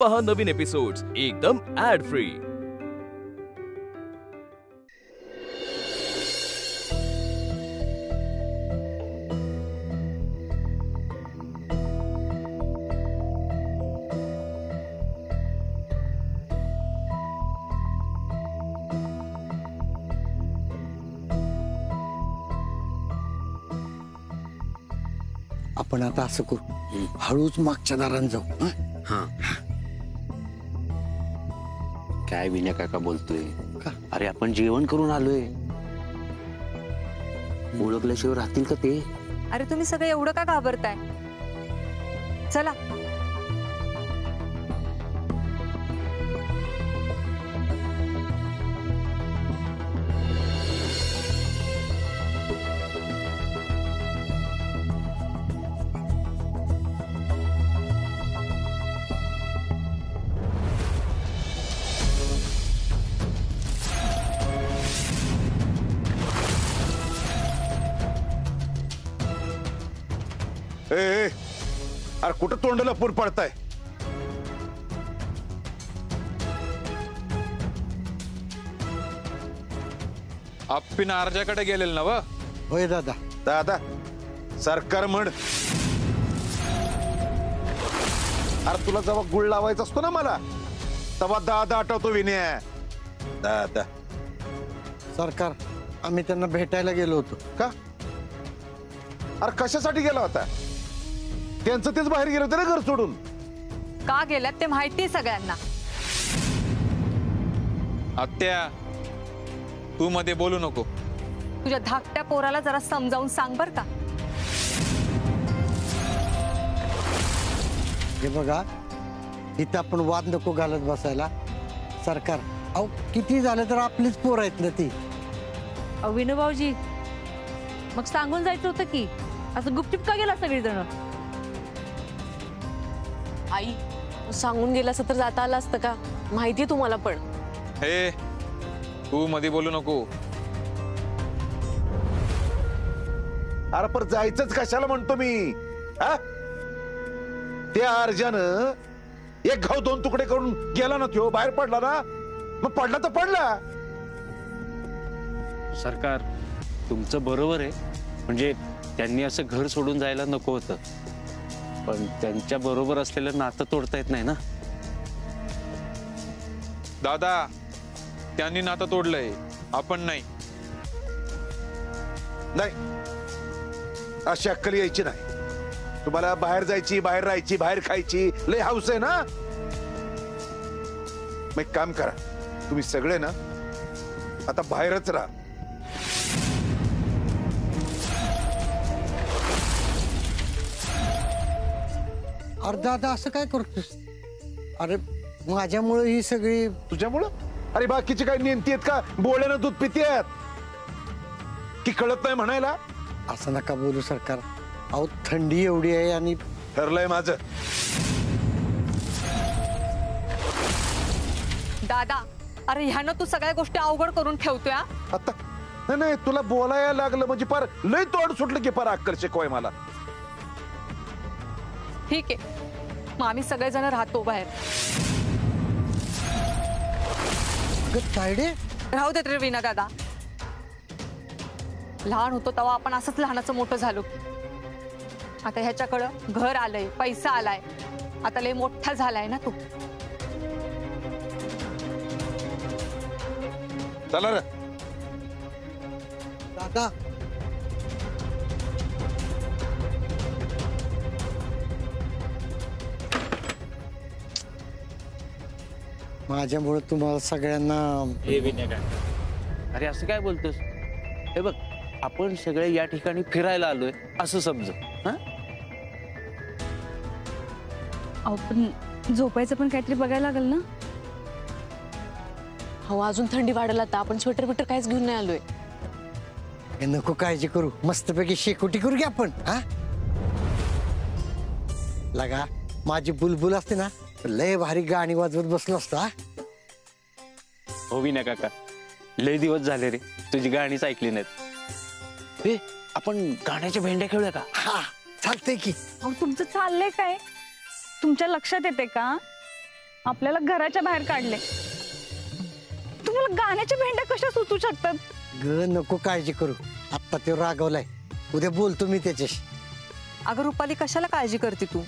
पहा नवीन एपिसोड्स एकदम add free. आपण आता असं करू, हळूच मागच्या दारात जाऊ। काय विनय काका बोलतोय का? अरे आपण जेवण करून आलोय, ओळखल्याशिवाय राहतील का ते? अरे तुम्ही सगळे एवढं का घाबरताय? चला अरे कुठं तोंडाला पूर पडताय? आप्पीन अर्जाकडे गेलेल ना व? होय दादा। दादा सरकार म्हण। अरे तुला जेव्हा गुळ लावायचा असतो ना मला, तेव्हा दादा आठवतो विनय। दादा सरकार, आम्ही त्यांना भेटायला गेलो होतो। का? अरे कशासाठी गेला होता? त्यांचं तेच बाहेर गेलं होतं ना घर सोडून। का गेल्यात ते माहिती सगळ्यांना। आत्या तू मध्ये बोलू नको। तुझ्या धाकट्या पोराला जरा समजावून सांग बर का। हे बघा, इथं आपण वाद नको घालत बसायला। सरकार, अहो किती झालं तर आपलीच पोर आहेत ना ती। विनोबाजी मग सांगून जायचं होतं की, असं गुपचूप का गेला सगळेजण? आई सांगून गेलास तर जाता आलं असतं का? माहितीये तुम्हाला पण। हे तू मध्ये बोलू नको। अरे पर जायचंच कशाला म्हणतो मी? त्या अर्जानं एक घाव दोन तुकडे करून गेला ना, तो बाहेर पडला ना, मग पडला तर पडला। सरकार तुमचं बरोबर आहे, म्हणजे त्यांनी असं घर सोडून जायला नको होतं, पण त्यांच्या बरोबर असलेलं नातं तोडता येत नाही ना। दादा त्यांनी नातं तोडलंय, आपण नाही। नाही, अशी अक्कल यायची नाही। तुम्हाला बाहेर जायची, बाहेर राहायची, बाहेर खायची लय हाऊस आहे ना। मग एक काम करा, तुम्ही सगळे ना आता बाहेरच राहा। अरे दादा असं काय करतोस? अरे माझ्यामुळे ही सगळी। तुझ्यामुळं? अरे बाकीची काही नेमती आहेत का? बोळ्यानं दूध पितेत की कळत नाही म्हणायला? असं नका बोलू सरकार। अहो थंडी एवढी आहे आणि ठरलंय माझं। दादा अरे ह्यानं तू सगळ्या गोष्टी अवघड करून ठेवतोय। आता नाही नाही, तुला बोलायला लागलं म्हणजे फार लय तोड सुटलं की फार अक्कल शिकवाय मला। ठीक आहे, मग आम्ही सगळेजण राहतो बाहेर। तायडे राहू देत रे विना दादा, लहान होतो तेव्हा आपण असंच लहानाचं मोठं झालो। आता ह्याच्याकडं घर आलंय, पैसा आलाय, आता लय मोठा झालाय ना तू। चला रे दादा। माझ्यामुळे तुम्हाला सगळ्यांना। हे विनय काका, अरे असं काय बोलतोस? हे बघ, आपण सगळे या ठिकाणी फिरायला आलोय असं समज। आपण झोपायचं पण काहीतरी बघायला लागेल ना। हो अजून थंडी वाढला तर आपण स्वेटर बिटर काहीच घेऊन नाही आलोय। नको काळजी करू, मस्तपैकी शेकोटी करू की आपण। लगा माझी बुलबुल असते ना, लय भारी गाणी वाजवत बसलो असतो। हो विनय काका, लय दिवस झाले रे तुझी गाणीच ऐकली नाहीत। हे आपण गाण्याच्या भेंड्या खेळूया का? हा चालतंय की। तुमचं चाललंय काय? तुमच्या लक्षात येते का? आपल्याला घराच्या बाहेर काढले. तुम्हाला गाण्याच्या भेंड्या कशा सुचू शकतात? ग नको काळजी करू, आत्ता तो रागवलाय, उद्या बोलतो मी त्याच्याशी. अगं रुपाली, कशाला काळजी करते तू?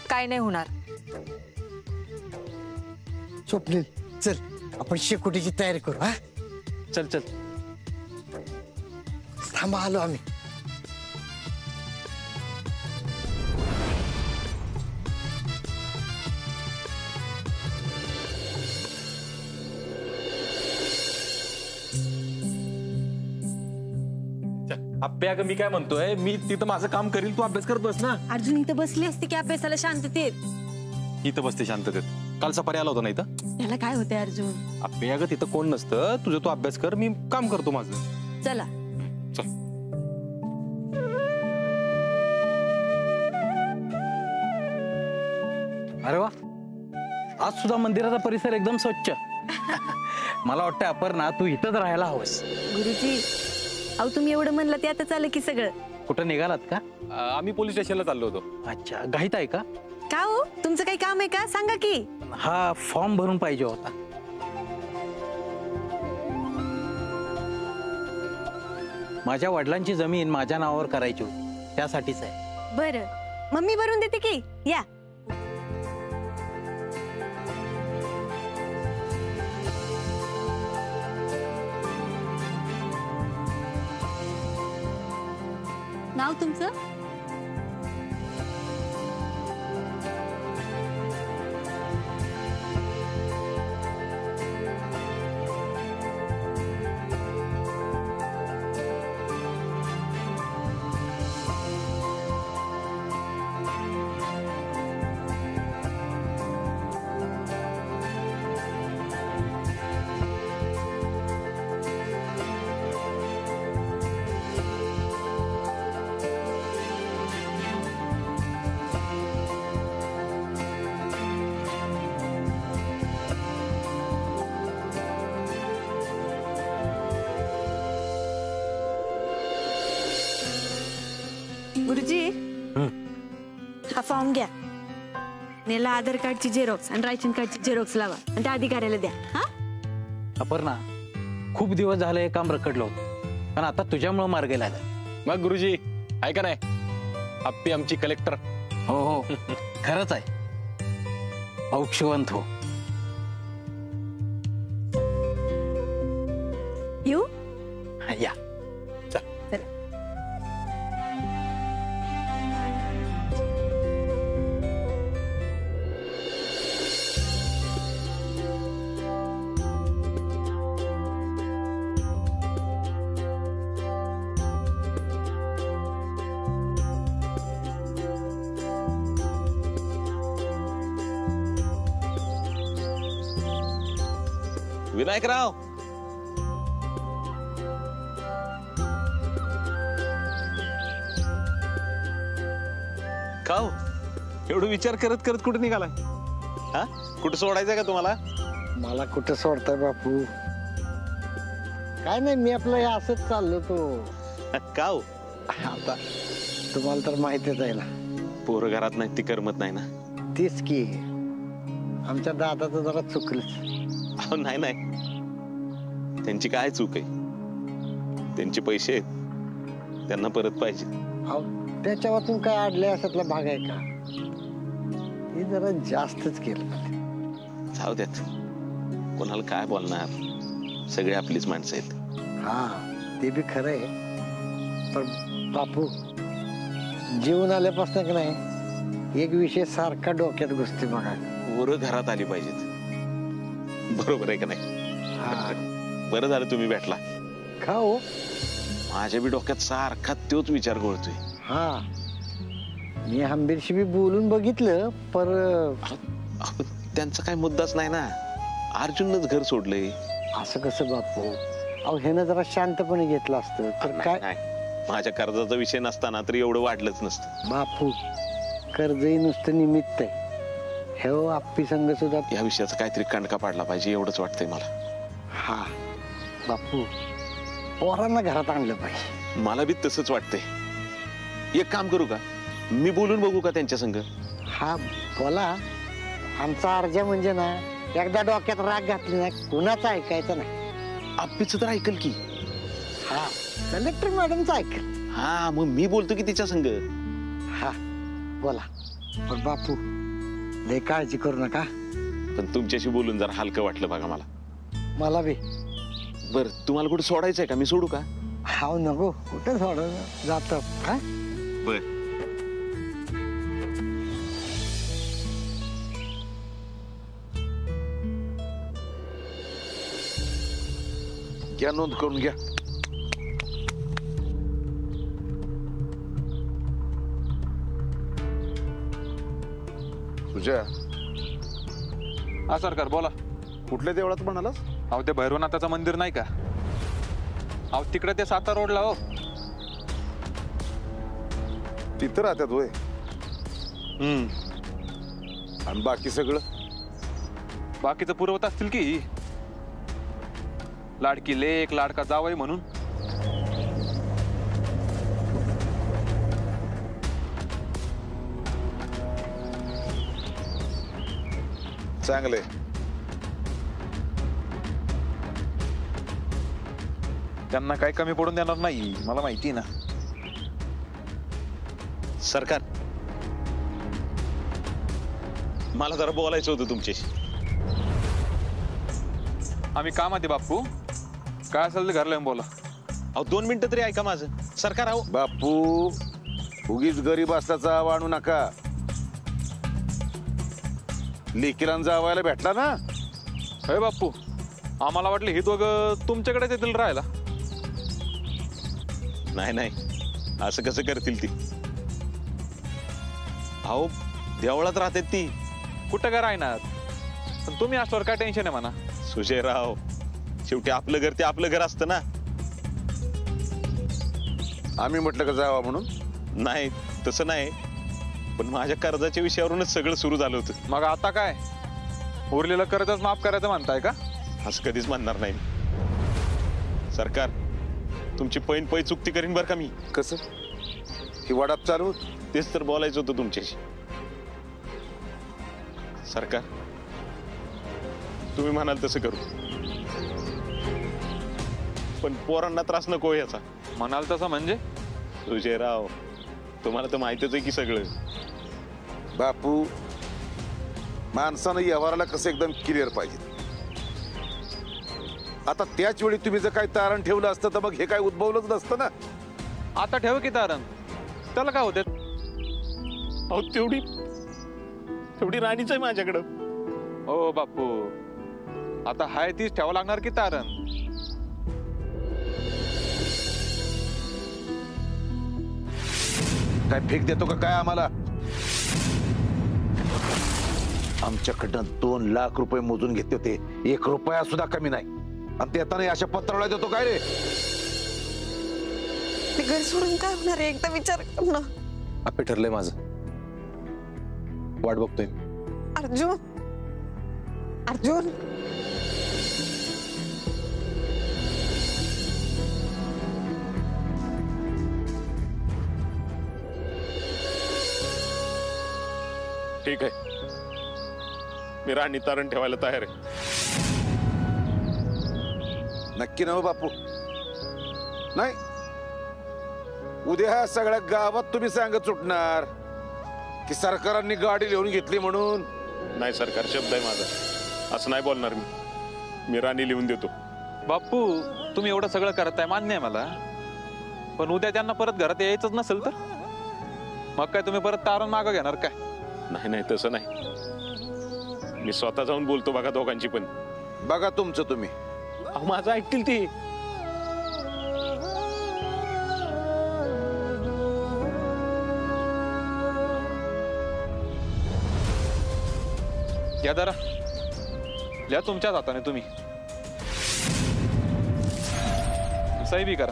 काय नाही होणार. स्वप्नील चल आपण शेकोटीची तयारी करू. हा चल चल. थांबा आलो आम्ही. आप्या अगं मी काय म्हणतोय, मी तिथं माझं काम करील, तू अभ्यास करत बस ना. अर्जुन इथं बसली असती की अभ्यासाला शांततेत. इथं बसते शांततेत. काल सफारी आला होता नाही तर त्याला काय होते अर्जुन? आप्या अगं तिथं कोण नसतं, तुझं तू अभ्यास कर, मी काम करतो माझं. चला. चल. अरे वा, आज सुद्धा मंदिराचा परिसर एकदम स्वच्छ. मला वाटतं अपर्णा तू इथंच राहायला हवंस. गुरुजी, अहो तुम्ही एवढं म्हणलं ते आता चालं की सगळं. कुठं निघालात का? आम्ही पोलीस स्टेशनला चाललो होतो. अच्छा, घाईत आहे का? का हो, तुमचं काही काम आहे का? सांगा की. हा फॉर्म भरून पाहिजे होता. माझ्या वडिलांची जमीन माझ्या नावावर करायची होती, त्यासाठीच आहे. बरं, मम्मी भरून देते की. या. नाव तुमचं? गुरुजी, हा फॉर्म घ्या. नेला आधार कार्डची झेरॉक्स आणि राशन कार्डची झेरॉक्स लावा आणि त्या अधिकाऱ्याला द्या. हा अपर्णा, खूप दिवस झालं हे काम रखडलं होतं, पण आता तुझ्यामुळे मार्ग लागला. मग गुरुजी आहे का नाही, आप्पी आमची कलेक्टर. हो हो, खरंच आहे. औक्षवंत हो. येऊ. या. विनायकराव, खाऊ एवढं विचार करत करत कुठे निघालाय? हा, कुठं सोडायचंय का तुम्हाला? मला कुठं सोडताय बापू? काय नाही, मी आपलं हे असंच चाललो तो. काऊ आता तुम्हाला तर माहितीच आहे ना, पोरं घरात नाही ती करमत नाही ना. तीच की आमच्या दादाचं जरा चुकलंच. अहो नाही नाही, त्यांची काय चूक आहे? त्यांचे पैसे आहेत, त्यांना परत पाहिजे. अहो त्याच्या वाचून काय अडले अशातला भाग आहे का? हे जरा जास्तच केलं. जाऊ द्यात, कोणाला काय बोलणार, सगळे आपलीच माणसं आहेत. हा ते बी खरं आहे, पण बापू जीवन आल्यापासून का नाही एक विषय सारखा डोक्यात घुसते बघा. पोरं घरात आली पाहिजेत, बरोबर आहे का नाही? बरं झालं तुम्ही भेटला. का हो? माझ्या बी डोक्यात सारखा तोच विचार घोळतोय. हा, मी हंबीरशी बी बोलून बघितलं, पर त्यांचा काय मुद्दाच नाही ना. अर्जुनच घर सोडलंय. असं कसं बापू? अहो ह्यानं जरा शांतपणे घेतलं असतं तर काय. माझ्या कर्जाचा विषय नसताना तरी एवढं वाढलंच नसतं. बापू कर्जही नुसतं निमित्त आहे. हे हो आप्पी संघ सुद्धा या विषयाचा काहीतरी कणका पाडला पाहिजे, एवढंच वाटतंय मला. हा बापू, पोरांना घरात आणलं पाहिजे. मला बी तसंच वाटतंय. एक काम करू का, मी बोलून बघू का त्यांच्या संग? हा बोला, आमचा अर्ज म्हणजे ना एकदा डोक्यात राग घातली ना कुणाचं ऐकायचं नाही. आप्पीच तर ऐकल की. हा कलेक्टर मॅडमचं ऐकल. हा मग मी बोलतो की तिच्या संग. हा बोला. पण बापू लय काळजी करू नका. पण तुमच्याशी बोलून जरा हलकं वाटलं बघा मला. मला बी. बर तुम्हाला कुठे सोडायचंय का? मी सोडू का? हाव नको कुठे सोडून जात. हा बर. घ्या नोंद करून घ्या. तुझ्या हा सरकार बोला. कुठल्या देवळात म्हणालास? अहो ते भैरवनाथाचं मंदिर नाही का? अहो तिकडे ते सातारा रोडला हो. तिथं राहतात होय. आणि बाकी सगळं बाकीचं पुरवत असतील की. लाडकी लेक लाडका जावई म्हणून. चांगले. त्यांना काही कमी पडून देणार नाही मला माहिती ना. सरकार मला जरा बोलायचं होतं तुमच्याशी. आम्ही कामात आहे बापू. काय असेल ते घरला येऊन बोला. अहो 2 मिनिटं तरी ऐका माझं. सरकार अहो. बापू उगीच गरीब असल्याचा आणू नका. लेकीला जावायला भेटला ना. हे बापू आम्हाला वाटलं हे दोघं तुमच्याकडेच येतील राहायला. नाही नाही असं कसं करतील ती. अहो देवळात राहतात ती. कुठं काय राहणार. पण तुम्ही असल्यावर काय टेन्शन आहे म्हणा. सुजयराव शेवटी आपलं घर ते आपलं घर असतं ना. आम्ही म्हटलं का जावा म्हणून? नाही तसं नाही. पण माझ्या कर्जाच्या विषयावरूनच सगळं सुरू झालं होतं. मग आता काय उरलेलं कर्जच माफ करायचं म्हणताय का? असं कधीच म्हणणार नाही सरकार. तुमची पै चुकती करीन बरं का मी. कसं ही वाडाप चालू? तेच तर बोलायचं होतं तुमच्याशी. सरकार तुम्ही म्हणाल तसं करू. पण पोरांना त्रास नको याचा. म्हणाल तसं म्हणजे? सुजयराव तुम्हाला तर माहितीच आहे की सगळं. बापू माणसानं व्यवहाराला कसं एकदम क्लिअर पाहिजे. आता त्याच वेळी तुम्ही जर काही तारण ठेवलं असतं तर मग हे काय उद्भवलंच नसतं ना. आता ठेव की तारण. त्याला काय होते? अहो तेवढी राणीच आहे माझ्याकडं. हो बापू आता हाय तीच ठेवावं लागणार की तारण. काय फेक देतो का काय आम्हाला? आमच्याकडनं 2 लाख रुपये मोजून घेतले होते. 1 रुपया सुद्धा कमी नाही. आणि ते आता अशा पत्रावळ्या देतो काय रे? ते घर सोडून काय होणार आहे एकदा विचार कर ना. आपे ठरलंय माझं. वाट बघतोय. अर्जुन अर्जुन ठीक आहे मी राणी तारण ठेवायला तयार आहे. नक्की ना हो बापू? नाही उद्या ह्या सगळ्या गावात तुम्ही सांगत सुटणार की सरकारांनी गाडी लिहून घेतली म्हणून. नाही सरकार शब्द आहे माझा. असं नाही बोलणार मी राणी लिहून देतो. बापू तुम्ही एवढं सगळं करताय मान्य आहे मला. पण उद्या त्यांना परत घरात यायचंच नसेल तर मग काय तुम्ही परत तारण मागं घेणार काय? नाही नाही तसं नाही. मी स्वतः जाऊन बोलतो बघा दोघांची पण. बघा तुमचं तुम्ही. अहो माझं ऐकतील ती. या जरा लिहा तुमच्याच हाताने. तुम्ही सही बी करा.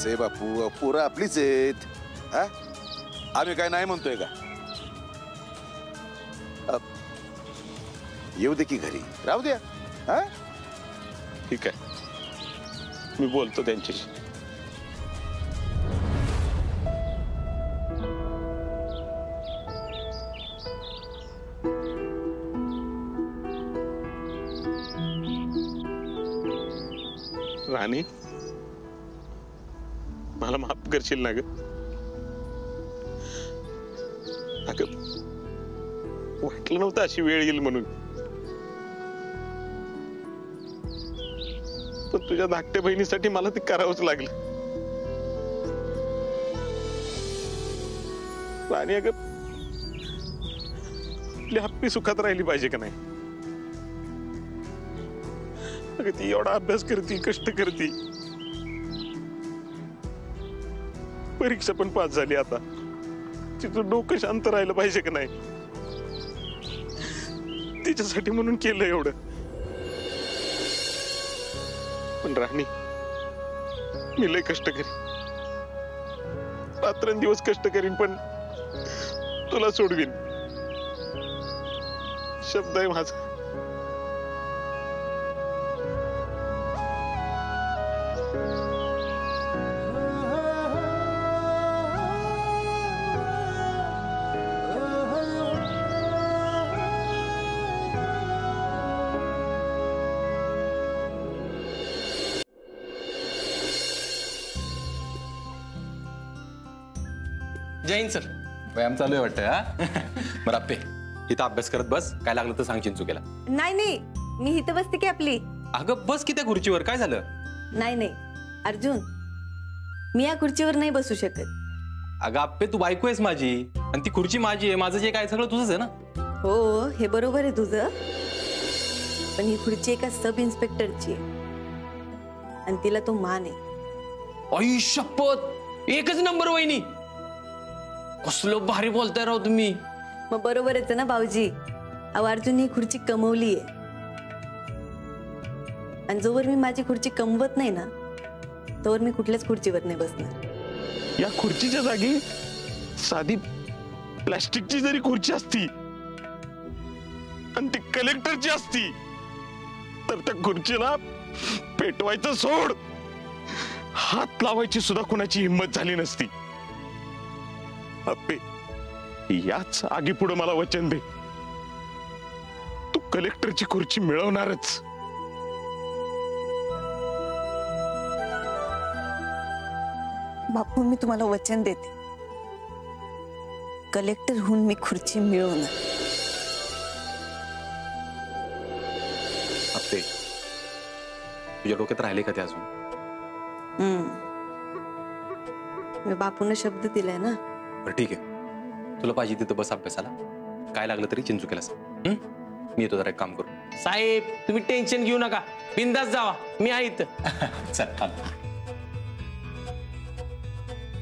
कसं आहे बापू, पोरं आपलीच आहेत. हा, आम्ही काय नाही म्हणतोय का? येऊ दे की घरी, राहू द्या. हा, ठीक आहे, मी बोलतो त्यांच्याशी. राणी, मला माफ करशील ना ग? अगं, वाटलं नव्हतं अशी वेळ येईल म्हणून, पण तुझ्या धाकट्या बहिणीसाठी मला ते करावंच लागलं. राणी अगं, आपली हप्पी सुखात राहिली पाहिजे का नाही? अगं, ती एवढा अभ्यास करती, कष्ट करती, परीक्षा पण पास झाली. आता तिचं डोकं शांत राहिलं पाहिजे का नाही? तिच्यासाठी म्हणून केलं एवढं. पण राणी, मी लय कष्ट करीन, रात्रंदिवस कष्ट करीन, पण तुला सोडवीन. शब्द आहे माझा. जय हिंद सर. व्यायाम चालू आहे वाटतं. हा बरं आप्पे, इथं अभ्यास करत बस, काय लागलं तर सांग चिंचुकेला. नाही नाही, मी इथं बसते की आपली. अगं बस की त्या खुर्चीवर, काय झालं? नाही नाही अर्जुन, मी या खुर्चीवर नाही बसू शकत. अगं आप्पे, तू बायको आहेस माझी, आणि ती खुर्ची माझी आहे. माझं जे काय सगळं तुझंच आहे ना. हो, हे बरोबर आहे तुझं, पण ही खुर्ची एका सब इन्स्पेक्टरची आहे आणि तिला तो मान आहे. आई शपथ, एकच नंबर वहिनी. कसलं भारी बोलताय राव तुम्ही. मग बरोबरच आहे ना भाऊजी. अहो अर्जुन, ही खुर्ची कमवली आहे, आणि जोवर मी माझी खुर्ची कमवत नाही ना, तोवर मी कुठल्याच खुर्चीवर नाही बसणार. या खुर्चीच्या जागी साधी प्लास्टिकची जरी खुर्ची असती आणि ती कलेक्टरची असती, तर त्या खुर्चीला पेटवायचं सोड, हात लावायची सुद्धा कुणाची हिंमत झाली नसती. अप्पे, याच आगी पुढे मला वचन दे, तू कलेक्टरची खुर्ची मिळवणारच. बापू, मी तुम्हाला वचन देते, कलेक्टर होऊन मी खुर्ची मिळवणार. आप्पे, तुझ्या डोक्यात राहिले का ते अजून? मी बापूने शब्द दिलाय ना. बरं ठीक आहे, तुला पाहिजे तिथं बस अभ्यासाला, काय लागलं तरी चिंचुकेला सांग. मी येतो, जरा एक काम करू. साहेब, तुम्ही टेन्शन घेऊ नका, बिंदास जावा, मी आहे इथं. चल.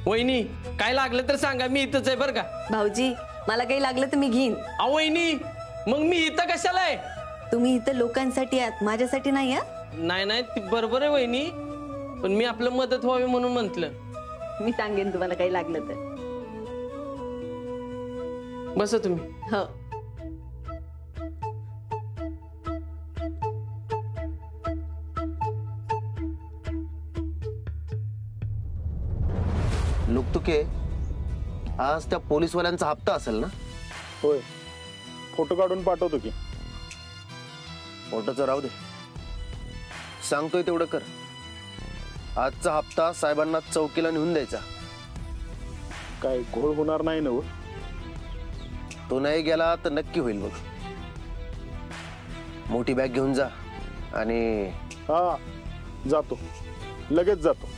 वहिनी, काय लागलं तर सांगा, मी इथंच आहे बरं का. भाऊजी, मला काही लागलं तर मी घेईन. अहो वहिनी, मग मी इथं कशाला आहे? तुम्ही इथं लोकांसाठी आहात, माझ्यासाठी नाही. आहात नाही नाही, ती बरोबर आहे वहिनी, पण मी आपलं मदत व्हावी म्हणून म्हटलं. मी सांगेन तुम्हाला काही लागलं तर. बसा तुम्ही. हो. लुकतुके, आज त्या पोलीसवाल्यांचा हप्ता असेल ना? होय, फोटो काढून पाठवतो की. फोटोचं राहू दे, सांगतोय तेवढं कर. आजचा हप्ता साहेबांना चौकीला नेऊन द्यायचा. काय घोळ होणार नाही ना? तो नाही गेला तर नक्की होईल बघ. मोठी बॅग घेऊन जा. आणि हा, जातो, लगेच जातो.